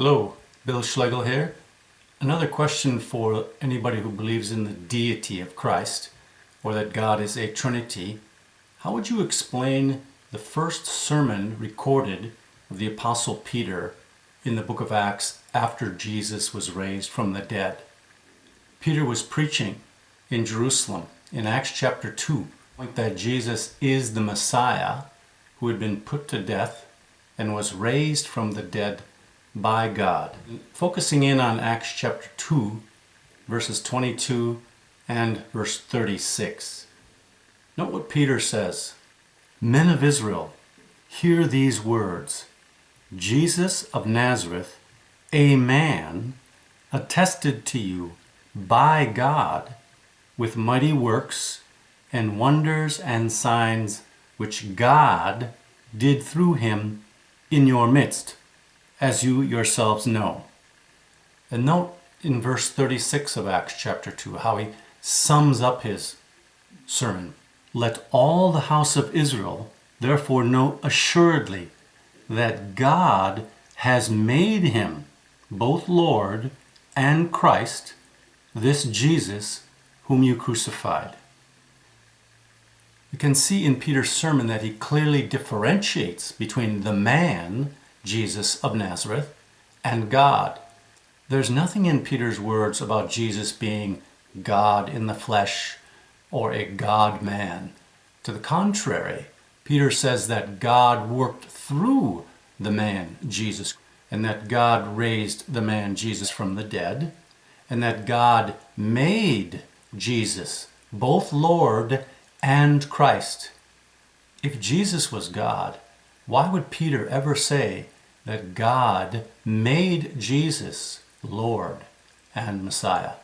Hello, Bill Schlegel here. Another question for anybody who believes in the deity of Christ, or that God is a Trinity. How would you explain the first sermon recorded of the Apostle Peter in the book of Acts after Jesus was raised from the dead? Peter was preaching in Jerusalem in Acts chapter 2, that Jesus is the Messiah who had been put to death and was raised from the dead by God. Focusing in on Acts chapter 2, verses 22 and verse 36. Note what Peter says. Men of Israel, hear these words. Jesus of Nazareth, a man attested to you by God with mighty works and wonders and signs which God did through him in your midst, as you yourselves know. And note in verse 36 of Acts chapter 2 how he sums up his sermon. Let all the house of Israel therefore know assuredly that God has made him both Lord and Christ, this Jesus whom you crucified. You can see in Peter's sermon that he clearly differentiates between the man, Jesus of Nazareth, and God. There's nothing in Peter's words about Jesus being God in the flesh or a God-man. To the contrary, Peter says that God worked through the man Jesus, and that God raised the man Jesus from the dead, and that God made Jesus both Lord and Christ. If Jesus was God, why would Peter ever say that God made Jesus Lord and Messiah?